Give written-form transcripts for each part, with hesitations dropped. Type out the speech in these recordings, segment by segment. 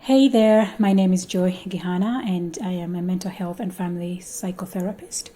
Hey there, my name is Joy Gihana and I am a mental health and family psychotherapist.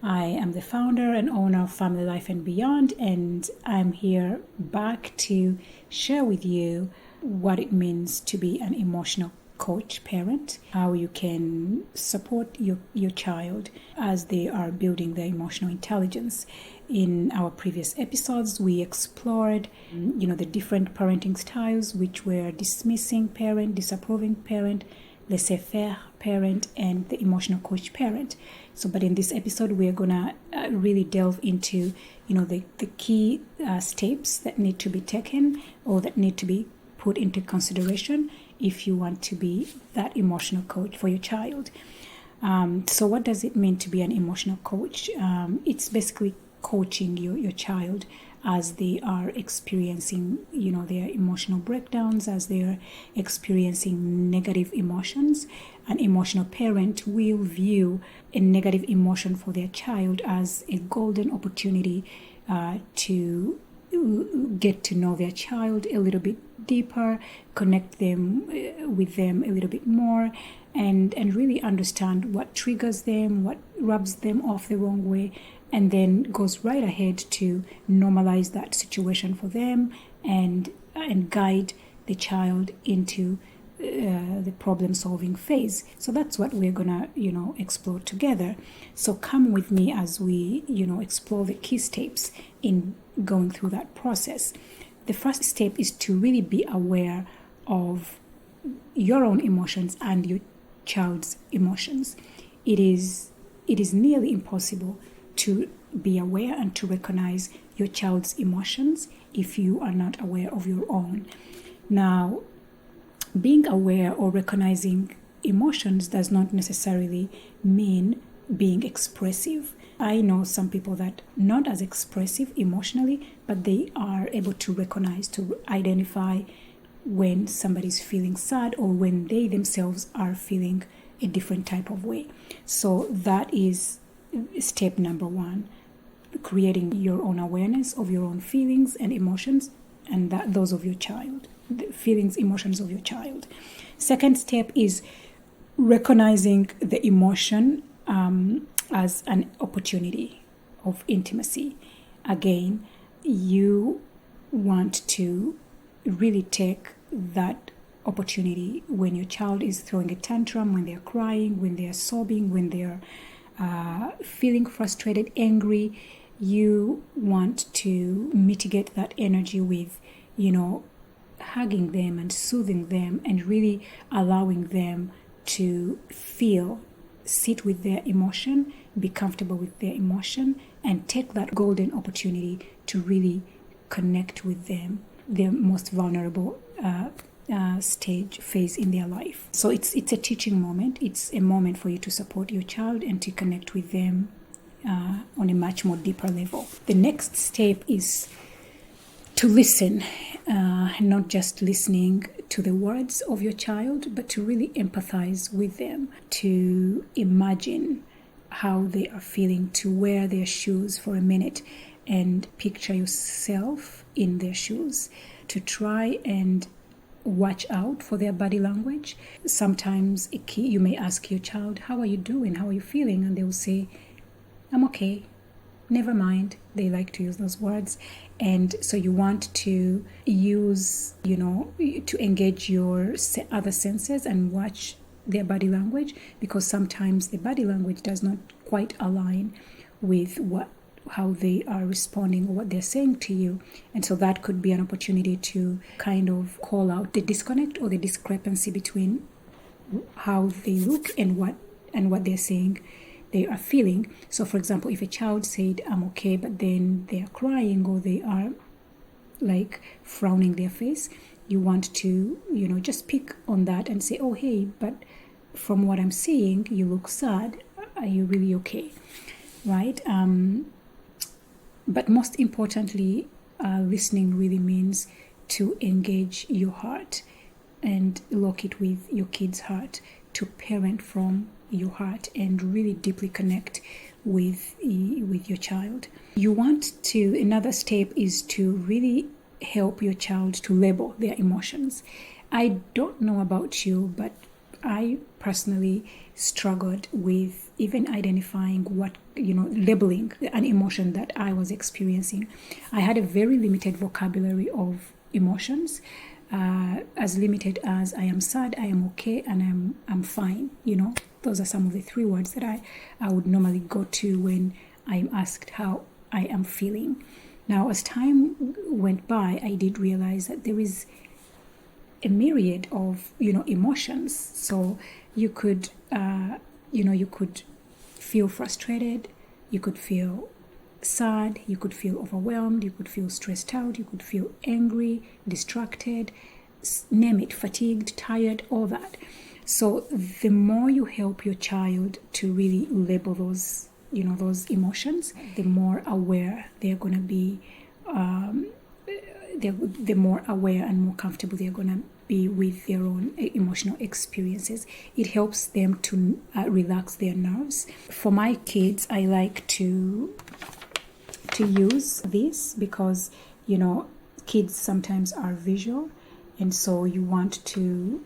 I am the founder and owner of Family Life and Beyond, and I'm here back to share with you what it means to be an emotional coach parent, how you can support your child as they are building their emotional intelligence. In our previous episodes, we explored, the different parenting styles, which were dismissing parent, disapproving parent, laissez-faire parent, and the emotional coach parent. But in this episode, we are gonna really delve into, the key steps that need to be taken or that need to be put into consideration if you want to be that emotional coach for your child. So what does it mean to be an emotional coach? It's basically coaching your child as they are experiencing their emotional breakdowns, as they are experiencing negative emotions. An emotional parent will view a negative emotion for their child as a golden opportunity to get to know their child a little bit deeper, connect them with them a little bit more, and really understand what triggers them, what rubs them off the wrong way, and then goes right ahead to normalize that situation for them and guide the child into the problem-solving phase. So that's what we're gonna explore together. So come with me as we explore the key steps in going through that process. The first step is to really be aware of your own emotions and your child's emotions. It is nearly impossible to be aware and to recognize your child's emotions if you are not aware of your own. Now, being aware or recognizing emotions does not necessarily mean being expressive. I know some people that not as expressive emotionally, but they are able to recognize, to identify when somebody's feeling sad or when they themselves are feeling a different type of way. So that is step number one, creating your own awareness of your own feelings and emotions, and those of your child, the feelings, emotions of your child. Second step is recognizing the emotion as an opportunity of intimacy. Again, you want to really take that opportunity when your child is throwing a tantrum, when they're crying, when they're sobbing, when they're feeling frustrated, angry. You want to mitigate that energy with, hugging them and soothing them and really allowing them to sit with their emotion, be comfortable with their emotion, and take that golden opportunity to really connect with them, their most vulnerable phase in their life. So it's a teaching moment. It's a moment for you to support your child and to connect with them on a much more deeper level. The next step is to listen, not just listening to the words of your child, but to really empathize with them, to imagine how they are feeling, to wear their shoes for a minute and picture yourself in their shoes, to try and watch out for their body language. Sometimes you may ask your child, how are you doing? How are you feeling? And they will say, I'm okay. Never mind. They like to use those words. And so you want to use, to engage your other senses and watch their body language, because sometimes the body language does not quite align with how they are responding or what they're saying to you. And so that could be an opportunity to kind of call out the disconnect or the discrepancy between how they look and what they're saying they are feeling. So for example, if a child said, I'm okay, but then they are crying or they are like frowning their face, you want to, just pick on that and say, oh, hey, but from what I'm seeing, you look sad. Are you really okay? Right? But most importantly, listening really means to engage your heart and lock it with your kid's heart, to parent from your heart and really deeply connect with your child. Another step is to really help your child to label their emotions. I don't know about you, but I personally struggled with even identifying labeling an emotion that I was experiencing. I had a very limited vocabulary of emotions, as limited as I am sad, I am okay, and I'm fine. Those are some of the three words that I would normally go to when I'm asked how I am feeling. Now, as time went by, I did realize that there is a myriad of emotions. So you could you could feel frustrated, you could feel sad, you could feel overwhelmed, you could feel stressed out, you could feel angry, distracted, name it, fatigued, tired, all that. So the more you help your child to really label those emotions, the more aware they're going to be, the more aware and more comfortable they're going to be with their own emotional experiences. It helps them to relax their nerves. For my kids, I like to use this because kids sometimes are visual, and so you want to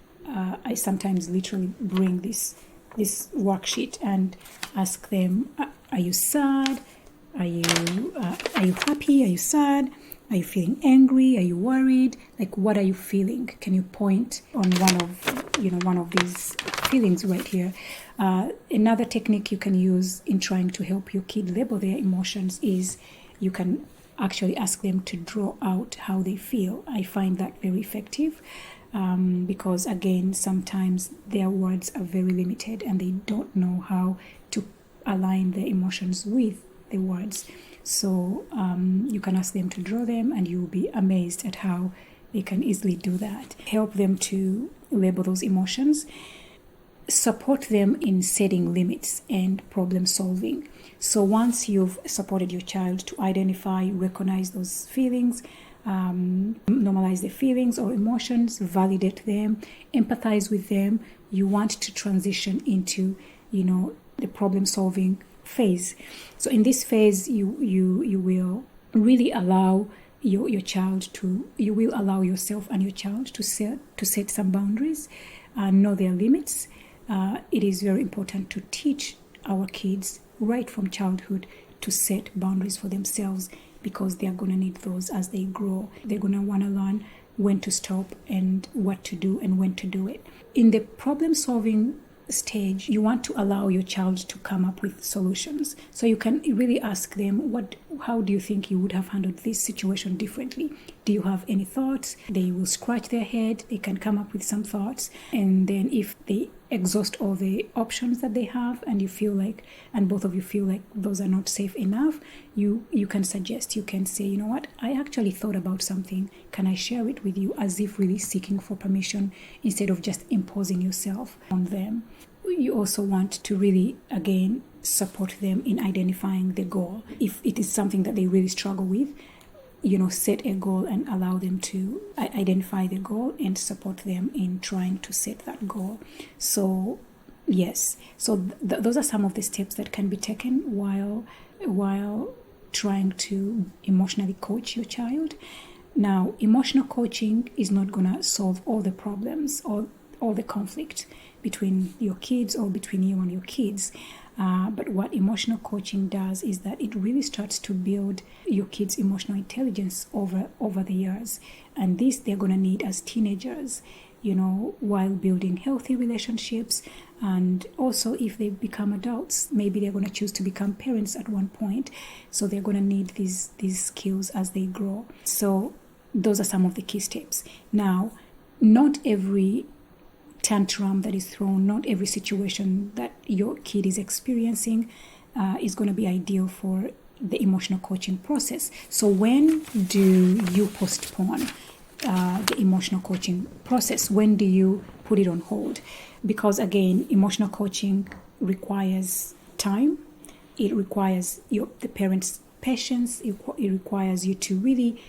I sometimes literally bring this worksheet and ask them, are you sad? Are you happy? Are you sad? Are you feeling angry? Are you worried? Like, what are you feeling? Can you point on one of these feelings right here? Another technique you can use in trying to help your kid label their emotions is you can actually ask them to draw out how they feel. I find that very effective because, again, sometimes their words are very limited and they don't know how to align their emotions with the words. So you can ask them to draw them, and you'll be amazed at how they can easily do that. Help them to label those emotions. Support them in setting limits and problem solving. So once you've supported your child to identify, recognize those feelings, normalize the feelings or emotions, validate them, empathize with them, you want to transition into, the problem solving phase. So in this phase, you will really allow your child to, you will allow yourself and your child to set some boundaries, know their limits. It is very important to teach our kids right from childhood to set boundaries for themselves, because they are going to need those as they grow. They're going to want to learn when to stop and what to do and when to do it. In the problem solving stage, you want to allow your child to come up with solutions. So you can really ask them, how do you think you would have handled this situation differently? Do you have any thoughts? They will scratch their head, they can come up with some thoughts, and then if they exhaust all the options that they have and both of you feel like those are not safe enough, you can suggest, you can say, you know what, I actually thought about something, can I share it with you, as if really seeking for permission instead of just imposing yourself on them. You also want to really, again, support them in identifying the goal. If it is something that they really struggle with, set a goal and allow them to identify the goal and support them in trying to set that goal. So yes, so those are some of the steps that can be taken while trying to emotionally coach your child. Now, emotional coaching is not going to solve all the problems or all the conflict between your kids or between you and your kids. But what emotional coaching does is that it really starts to build your kids' emotional intelligence over the years. And this they're going to need as teenagers, while building healthy relationships. And also, if they become adults, maybe they're going to choose to become parents at one point. So they're going to need these skills as they grow. So those are some of the key steps. Now, not every tantrum that is thrown, not every situation that your kid is experiencing is going to be ideal for the emotional coaching process. So when do you postpone the emotional coaching process? When do you put it on hold? Because again, emotional coaching requires time. It requires the parents' patience. It requires you to really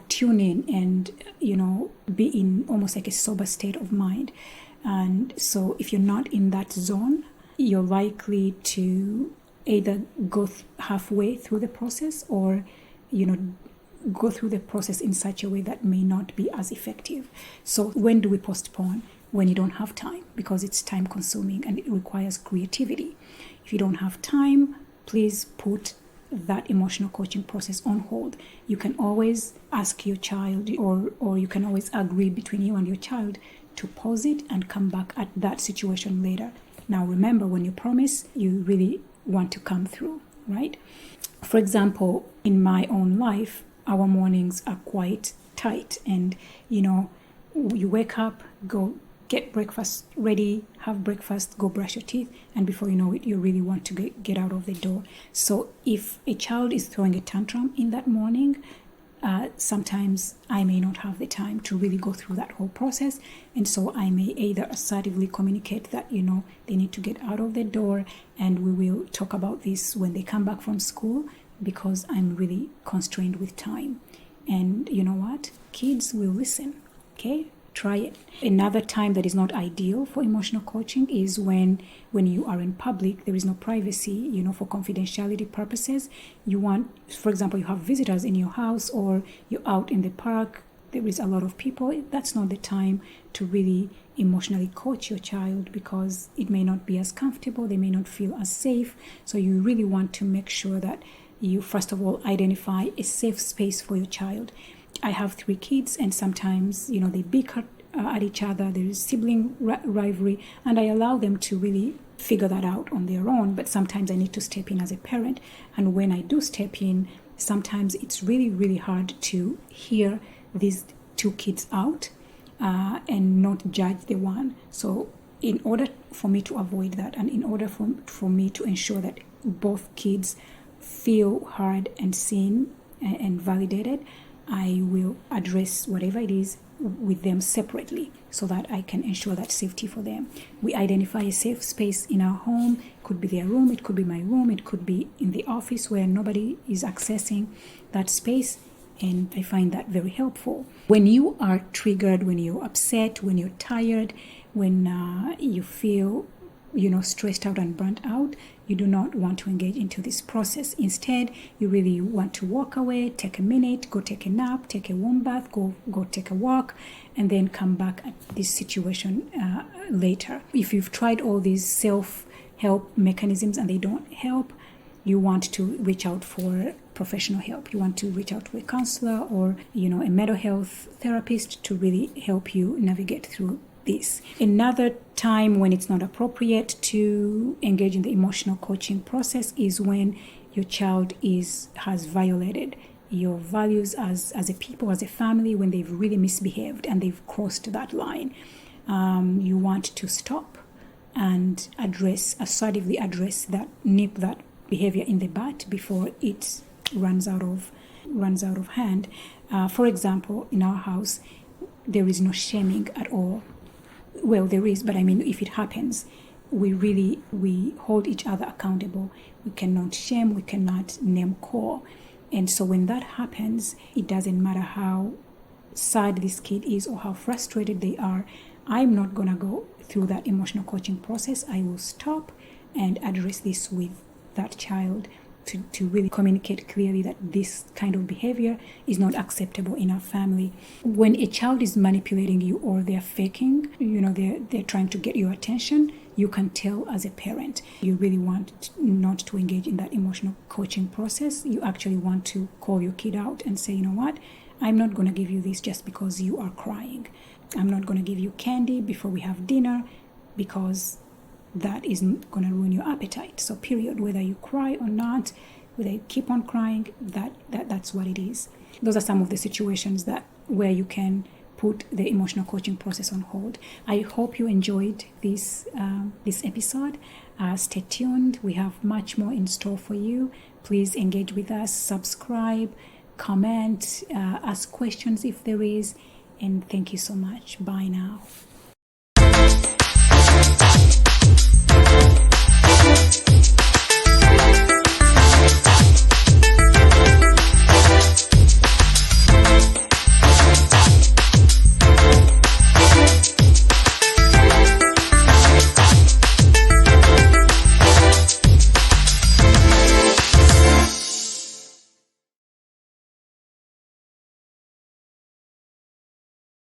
tune in and be in almost like a sober state of mind. And so if you're not in that zone, you're likely to either go halfway through the process or go through the process in such a way that may not be as effective. So when do we postpone? When you don't have time, because it's time consuming and it requires creativity. If you don't have time, please put that emotional coaching process on hold. You can always ask your child, or you can always agree between you and your child to pause it and come back at that situation later. Now remember, when you promise, you really want to come through, right? For example, in my own life, our mornings are quite tight, and you wake up, go get breakfast ready, have breakfast, go brush your teeth, and before you know it, you really want to get out of the door. So if a child is throwing a tantrum in that morning, sometimes I may not have the time to really go through that whole process, and so I may either assertively communicate that they need to get out of the door, and we will talk about this when they come back from school, because I'm really constrained with time. And you know what? Kids will listen. Okay, try it. Another time that is not ideal for emotional coaching is when you are in public. There is no privacy, for confidentiality purposes. You want, for example, you have visitors in your house, or you're out in the park, there is a lot of people. That's not the time to really emotionally coach your child, because it may not be as comfortable, they may not feel as safe. So you really want to make sure that you first of all identify a safe space for your child. I have 3 kids, and sometimes they bicker at each other. There is sibling rivalry, and I allow them to really figure that out on their own. But sometimes I need to step in as a parent, and when I do step in, sometimes it's really, really hard to hear these 2 kids out and not judge the one. So in order for me to avoid that, and in order for me to ensure that both kids feel heard and seen and validated, I will address whatever it is with them separately, so that I can ensure that safety for them. We identify a safe space in our home. It could be their room, it could be my room, it could be in the office where nobody is accessing that space, and I find that very helpful. When you are triggered, when you're upset, when you're tired, when you feel stressed out and burnt out, you do not want to engage into this process. Instead, you really want to walk away, take a minute, go take a nap, take a warm bath, go take a walk, and then come back at this situation later. If you've tried all these self-help mechanisms and they don't help, you want to reach out for professional help. You want to reach out to a counselor or a mental health therapist to really help you navigate through this. Another time when it's not appropriate to engage in the emotional coaching process is when your child has violated your values as a people, as a family, when they've really misbehaved and they've crossed that line. You want to stop and assertively address that, nip that behavior in the bud before it runs out of hand. For example, in our house, there is no shaming at all. Well, there is, but if it happens, we hold each other accountable. We cannot shame, we cannot name call. And so when that happens, it doesn't matter how sad this kid is or how frustrated they are. I'm not going to go through that emotional coaching process. I will stop and address this with that child to really communicate clearly that this kind of behavior is not acceptable in our family. When a child is manipulating you or they're faking, they're trying to get your attention, you can tell as a parent. You really want not to engage in that emotional coaching process. You actually want to call your kid out and say, you know what, I'm not going to give you this just because you are crying. I'm not going to give you candy before we have dinner because that isn't going to ruin your appetite. So period, whether you cry or not, whether you keep on crying, that's what it is. Those are some of the situations where you can put the emotional coaching process on hold. I hope you enjoyed this episode. Stay tuned. We have much more in store for you. Please engage with us, subscribe, comment, ask questions if there is, and thank you so much. Bye now.